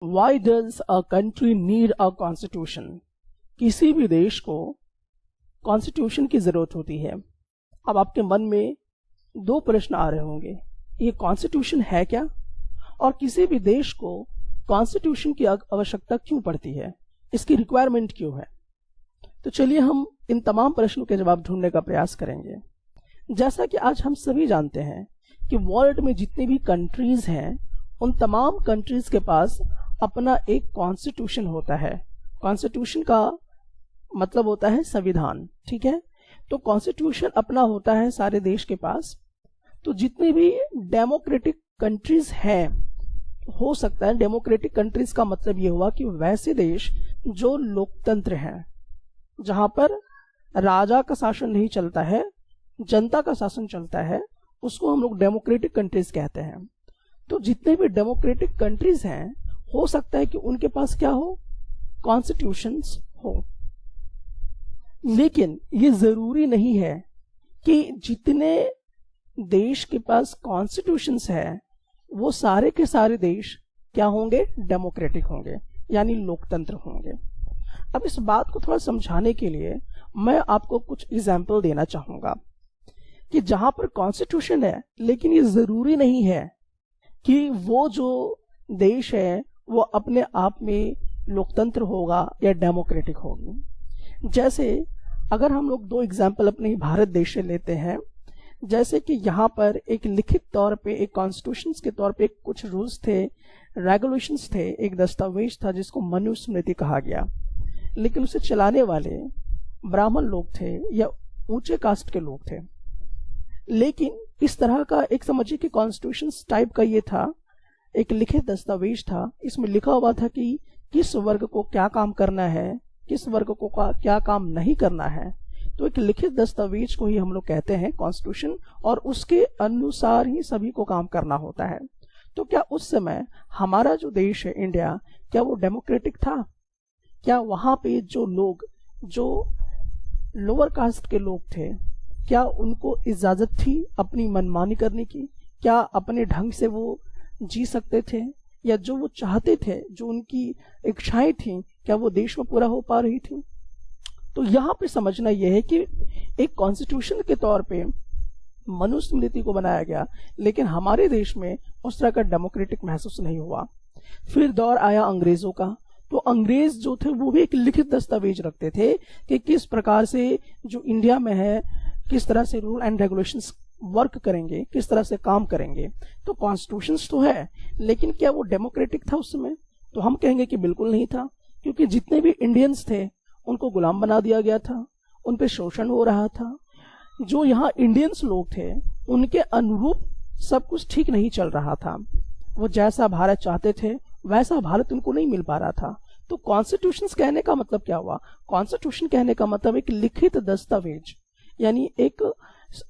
Why does a country need a constitution? किसी भी देश को कॉन्स्टिट्यूशन की जरूरत होती है। अब आपके मन में दो प्रश्न आ रहे होंगे, ये कॉन्स्टिट्यूशन है क्या, और किसी भी देश को कॉन्स्टिट्यूशन की आवश्यकता क्यों पड़ती है, इसकी रिक्वायरमेंट क्यों है। तो चलिए हम इन तमाम प्रश्नों के जवाब ढूंढने का प्रयास करेंगे। जैसा कि आज हम सभी जानते हैं कि वर्ल्ड में जितनी भी कंट्रीज हैं, उन तमाम कंट्रीज के पास अपना एक कॉन्स्टिट्यूशन होता है। कॉन्स्टिट्यूशन का मतलब होता है संविधान, ठीक है। तो कॉन्स्टिट्यूशन अपना होता है सारे देश के पास। तो जितनी भी डेमोक्रेटिक कंट्रीज हैं, हो सकता है डेमोक्रेटिक कंट्रीज का मतलब ये हुआ कि वैसे देश जो लोकतंत्र हैं, जहां पर राजा का शासन नहीं चलता है, जनता का शासन चलता है, उसको हम लोग डेमोक्रेटिक कंट्रीज कहते हैं। तो जितने भी डेमोक्रेटिक कंट्रीज हैं, हो सकता है कि उनके पास क्या हो, कॉन्स्टिट्यूशंस हो। लेकिन ये जरूरी नहीं है कि जितने देश के पास कॉन्स्टिट्यूशंस है वो सारे के सारे देश क्या होंगे, डेमोक्रेटिक होंगे, यानी लोकतंत्र होंगे। अब इस बात को थोड़ा समझाने के लिए मैं आपको कुछ एग्जाम्पल देना चाहूंगा कि जहां पर कॉन्स्टिट्यूशन है, लेकिन ये जरूरी नहीं है कि वो जो देश है वो अपने आप में लोकतंत्र होगा या डेमोक्रेटिक होगी। जैसे अगर हम लोग दो एग्जाम्पल अपने भारत देश से लेते हैं, जैसे कि यहाँ पर एक लिखित तौर पे, एक कॉन्स्टिट्यूशन के तौर पे कुछ रूल्स थे, रेगुलेशंस थे, एक दस्तावेज था जिसको मनुस्मृति कहा गया। लेकिन उसे चलाने वाले ब्राह्मण लोग थे या ऊंचे कास्ट के लोग थे। लेकिन इस तरह का एक समझिए कि कॉन्स्टिट्यूशन टाइप का ये था, एक लिखित दस्तावेज था। इसमें लिखा हुआ था कि किस वर्ग को क्या काम करना है, किस वर्ग को क्या काम नहीं करना है। तो एक लिखित दस्तावेज को ही हम लोग कहते हैं कॉन्स्टिट्यूशन, और उसके अनुसार ही सभी को काम करना होता है। तो क्या उस समय हमारा जो देश है इंडिया, क्या वो डेमोक्रेटिक था? क्या वहां पे जो लोग, जो लोअर कास्ट के लोग थे, क्या उनको इजाजत थी अपनी मनमानी करने की? क्या अपने ढंग से वो जी सकते थे, या जो वो चाहते थे, जो उनकी इच्छाएं थी, क्या वो देश में पूरा हो पा रही थी? तो यहाँ पे समझना यह है कि एक कॉन्स्टिट्यूशन के तौर पे मनुस्मृति को बनाया गया, लेकिन हमारे देश में उस तरह का डेमोक्रेटिक महसूस नहीं हुआ। फिर दौर आया अंग्रेजों का। तो अंग्रेज जो थे वो भी एक लिखित दस्तावेज रखते थे कि किस प्रकार से जो इंडिया में है, किस तरह से रूल एंड रेगुलेशंस वर्क करेंगे, किस तरह से काम करेंगे। तो कॉन्स्टिट्यूशंस तो है, लेकिन क्या वो डेमोक्रेटिक था उस समय? तो हम कहेंगे कि बिल्कुल नहीं था, क्योंकि जितने भी इंडियंस थे उनको गुलाम बना दिया गया था, उन पे शोषण हो रहा था। जो यहाँ इंडियंस लोग थे उनके अनुरूप सब कुछ ठीक नहीं चल रहा था। वो जैसा भारत चाहते थे वैसा भारत उनको नहीं मिल पा रहा था। तो कॉन्स्टिट्यूशन कहने का मतलब क्या हुआ? कॉन्स्टिट्यूशन कहने का मतलब एक लिखित दस्तावेज, यानी एक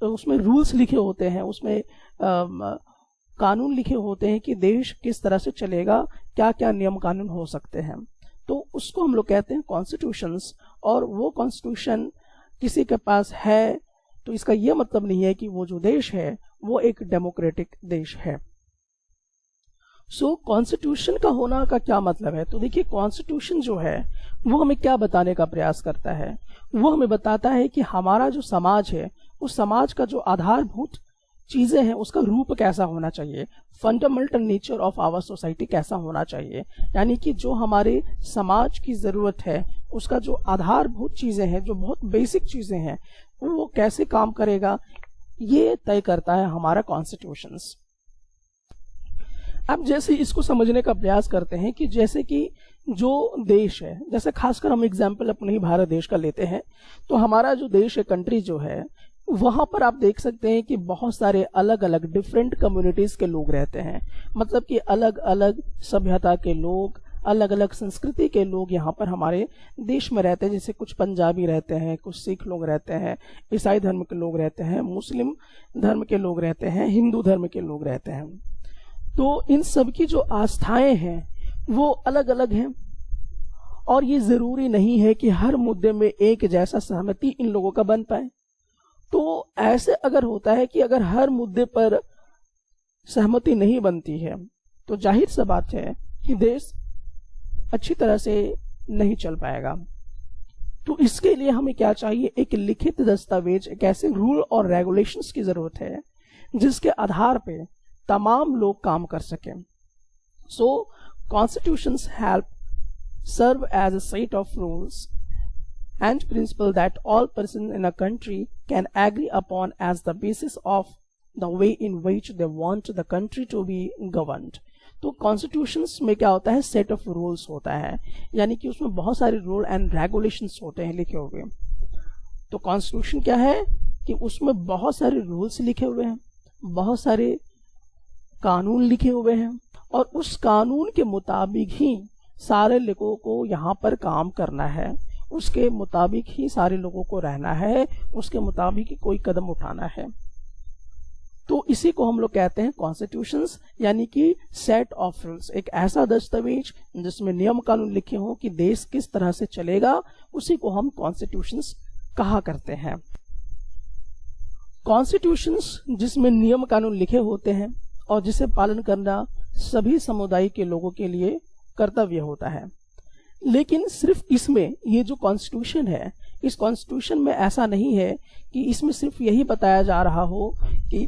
उसमें रूल्स लिखे होते हैं, उसमें कानून लिखे होते हैं कि देश किस तरह से चलेगा, क्या क्या नियम कानून हो सकते हैं। तो उसको हम लोग कहते हैं कॉन्स्टिट्यूशंस। और वो कॉन्स्टिट्यूशन किसी के पास है तो इसका यह मतलब नहीं है कि वो जो देश है वो एक डेमोक्रेटिक देश है। सो कॉन्स्टिट्यूशन का होना का क्या मतलब है? तो देखिए, कॉन्स्टिट्यूशन जो है वो हमें क्या बताने का प्रयास करता है? वो हमें बताता है कि हमारा जो समाज है, उस समाज का जो आधारभूत चीजें हैं उसका रूप कैसा होना चाहिए, fundamental nature of our society कैसा होना चाहिए। यानी कि जो हमारे समाज की जरूरत है, उसका जो आधारभूत चीजें हैं, जो बहुत बेसिक चीजें हैं, वो कैसे काम करेगा, ये तय करता है हमारा कॉन्स्टिट्यूशंस। अब जैसे इसको समझने का प्रयास करते हैं कि जैसे कि जो देश है, जैसे खासकर हम एग्जाम्पल अपने ही भारत देश का लेते हैं, तो हमारा जो देश है, कंट्री जो है, वहां पर आप देख सकते हैं कि बहुत सारे अलग अलग डिफरेंट कम्युनिटीज के लोग रहते हैं। मतलब कि अलग अलग सभ्यता के लोग, अलग अलग संस्कृति के लोग यहाँ पर हमारे देश में रहते हैं। जैसे कुछ पंजाबी रहते हैं, कुछ सिख लोग रहते हैं, ईसाई धर्म के लोग रहते हैं, मुस्लिम धर्म के लोग रहते हैं, हिंदू धर्म के लोग रहते हैं। तो इन सब की जो आस्थाएं हैं वो अलग अलग हैं, और ये जरूरी नहीं है कि हर मुद्दे में एक जैसा सहमति इन लोगों का बन पाए। तो ऐसे अगर होता है कि अगर हर मुद्दे पर सहमति नहीं बनती है, तो जाहिर सा बात है कि देश अच्छी तरह से नहीं चल पाएगा। तो इसके लिए हमें क्या चाहिए, एक लिखित दस्तावेज, एक ऐसे रूल और रेगुलेशंस की जरूरत है जिसके आधार पे तमाम लोग काम कर सकें। So constitutions help serve as a set of rules and principles that all persons in a country can agree upon as the basis of the way in which they want the country to be governed। तो constitutions में क्या होता है, set of rules होता है, यानी कि उसमें बहुत सारे रूल एंड रेगुलेशंस होते हैं लिखे हुए। तो कॉन्स्टिट्यूशन क्या है कि उसमें बहुत सारे रूल्स लिखे हुए हैं, बहुत सारे कानून लिखे हुए हैं, और उस कानून के मुताबिक ही सारे लोगों को यहाँ पर काम करना है, उसके मुताबिक ही सारे लोगों को रहना है, उसके मुताबिक ही कोई कदम उठाना है। तो इसी को हम लोग कहते हैं कॉन्स्टिट्यूशंस, यानी कि सेट ऑफ रूल्स, एक ऐसा दस्तावेज जिसमें नियम कानून लिखे हों कि देश किस तरह से चलेगा, उसी को हम कॉन्स्टिट्यूशंस कहा करते हैं। कॉन्स्टिट्यूशंस जिसमें नियम कानून लिखे होते हैं और जिसे पालन करना सभी समुदाय के लोगों के लिए कर्तव्य होता है। लेकिन सिर्फ इसमें ये जो कॉन्स्टिट्यूशन है, इस कॉन्स्टिट्यूशन में ऐसा नहीं है कि इसमें सिर्फ यही बताया जा रहा हो कि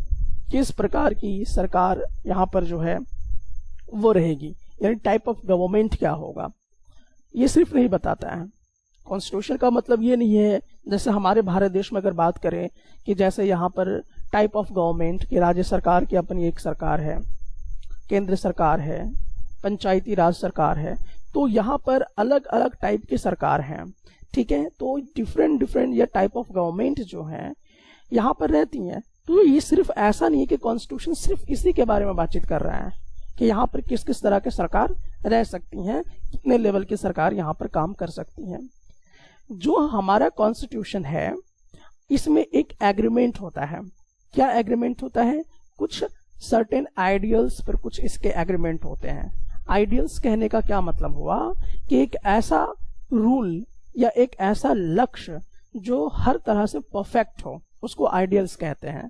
किस प्रकार की सरकार यहाँ पर जो है वो रहेगी, यानी टाइप ऑफ गवर्नमेंट क्या होगा, ये सिर्फ नहीं बताता है। कॉन्स्टिट्यूशन का मतलब ये नहीं है, जैसे हमारे भारत देश में अगर बात करें कि जैसे यहाँ पर टाइप ऑफ गवर्नमेंट की राज्य सरकार की अपनी एक सरकार है, केंद्र सरकार है, पंचायती राज सरकार है, तो यहाँ पर अलग अलग टाइप की सरकार है, ठीक है। तो डिफरेंट या टाइप ऑफ गवर्नमेंट जो है यहाँ पर रहती हैं। तो ये सिर्फ ऐसा नहीं है कि कॉन्स्टिट्यूशन सिर्फ इसी के बारे में बातचीत कर रहा है कि यहाँ पर किस किस तरह के सरकार रह सकती हैं, कितने लेवल की सरकार यहाँ पर काम कर सकती हैं। जो हमारा कॉन्स्टिट्यूशन है इसमें एक एग्रीमेंट होता है। क्या एग्रीमेंट होता है, कुछ सर्टेन आइडियल्स पर कुछ इसके एग्रीमेंट होते हैं। आइडियल्स कहने का क्या मतलब हुआ कि एक ऐसा रूल या एक ऐसा लक्ष्य जो हर तरह से परफेक्ट हो, उसको आइडियल्स कहते हैं,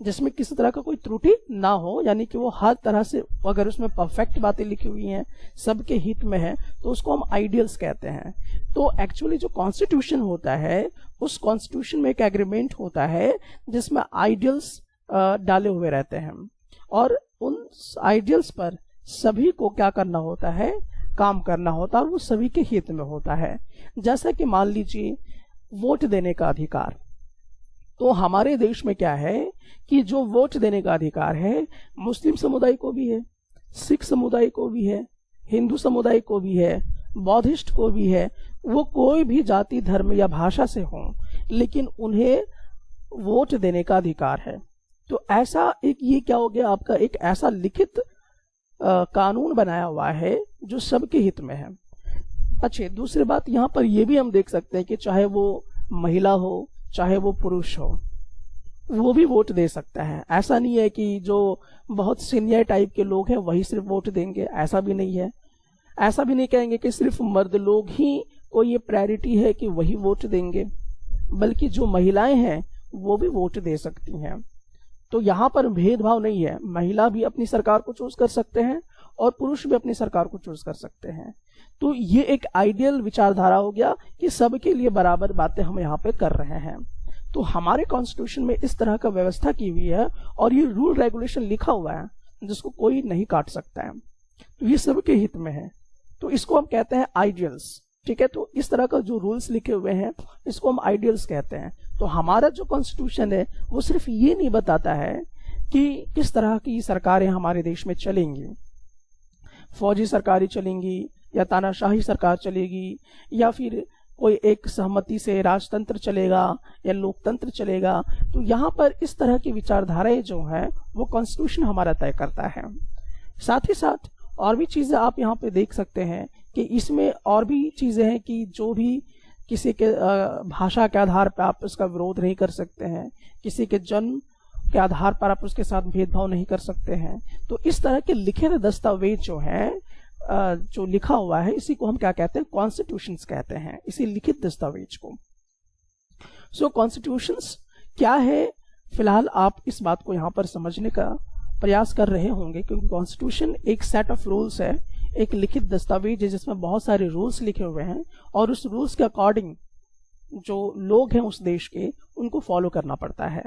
जिसमें किसी तरह का कोई त्रुटि ना हो, यानी कि वो हर तरह से, अगर उसमें परफेक्ट बातें लिखी हुई हैं, सबके हित में है, तो उसको हम आइडियल्स कहते हैं। तो एक्चुअली जो कॉन्स्टिट्यूशन होता है, उस कॉन्स्टिट्यूशन में एक एग्रीमेंट होता है जिसमें आइडियल्स डाले हुए रहते हैं, और उन आइडियल्स पर सभी को क्या करना होता है, काम करना होता है, और वो सभी के हित में होता है। जैसा कि मान लीजिए वोट देने का अधिकार, तो हमारे देश में क्या है कि जो वोट देने का अधिकार है मुस्लिम समुदाय को भी है, सिख समुदाय को भी है, हिंदू समुदाय को भी है, बौद्धिस्ट को भी है, वो कोई भी जाति धर्म या भाषा से हो, लेकिन उन्हें वोट देने का अधिकार है। तो ऐसा एक, ये क्या हो गया आपका, एक ऐसा लिखित कानून बनाया हुआ है जो सबके हित में है। अच्छा, दूसरी बात यहाँ पर ये भी हम देख सकते हैं कि चाहे वो महिला हो चाहे वो पुरुष हो, वो भी वोट दे सकता है। ऐसा नहीं है कि जो बहुत सीनियर टाइप के लोग हैं वही सिर्फ वोट देंगे, ऐसा भी नहीं है। ऐसा भी नहीं कहेंगे कि सिर्फ मर्द लोग ही को ये प्रायोरिटी है कि वही वोट देंगे, बल्कि जो महिलाएं हैं वो भी वोट दे सकती हैं। तो यहाँ पर भेदभाव नहीं है, महिला भी अपनी सरकार को चूज कर सकते हैं और पुरुष भी अपनी सरकार को चूज कर सकते हैं। तो ये एक आइडियल विचारधारा हो गया कि सबके लिए बराबर बातें हम यहाँ पे कर रहे हैं। तो हमारे कॉन्स्टिट्यूशन में इस तरह का व्यवस्था की हुई है और ये रूल रेगुलेशन लिखा हुआ है जिसको कोई नहीं काट सकता है, तो ये सबके हित में है। तो इसको हम कहते हैं आइडियल्स, ठीक है। तो इस तरह का जो रूल्स लिखे हुए हैं इसको हम आइडियल्स कहते हैं। तो हमारा जो कॉन्स्टिट्यूशन है वो सिर्फ ये नहीं बताता है कि किस तरह की सरकारें हमारे देश में चलेंगी, फौजी सरकारें चलेंगी या तानाशाही सरकार चलेगी, या फिर कोई एक सहमति से राजतंत्र चलेगा या लोकतंत्र चलेगा। तो यहाँ पर इस तरह की विचारधाराएं जो है वो कॉन्स्टिट्यूशन हमारा तय करता है। साथ ही साथ और भी चीजें आप यहाँ पे देख सकते हैं कि इसमें और भी चीजें हैं कि जो भी किसी के भाषा के आधार पर आप उसका विरोध नहीं कर सकते हैं, किसी के जन्म के आधार पर आप उसके साथ भेदभाव नहीं कर सकते हैं। तो इस तरह के लिखित दस्तावेज जो है जो लिखा हुआ है इसी को हम क्या कहते हैं, कॉन्स्टिट्यूशंस कहते हैं, इसी लिखित दस्तावेज को। सो कॉन्स्टिट्यूशंस क्या है, फिलहाल आप इस बात को यहाँ पर समझने का प्रयास कर रहे होंगे, क्योंकि कॉन्स्टिट्यूशन एक सेट ऑफ रूल्स है, एक लिखित दस्तावेज है जिसमें बहुत सारे रूल्स लिखे हुए हैं, और उस रूल्स के अकॉर्डिंग जो लोग हैं उस देश के, उनको फॉलो करना पड़ता है,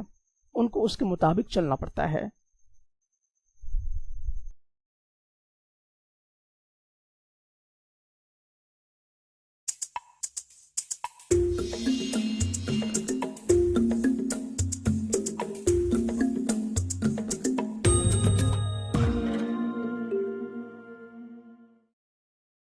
उनको उसके मुताबिक चलना पड़ता है।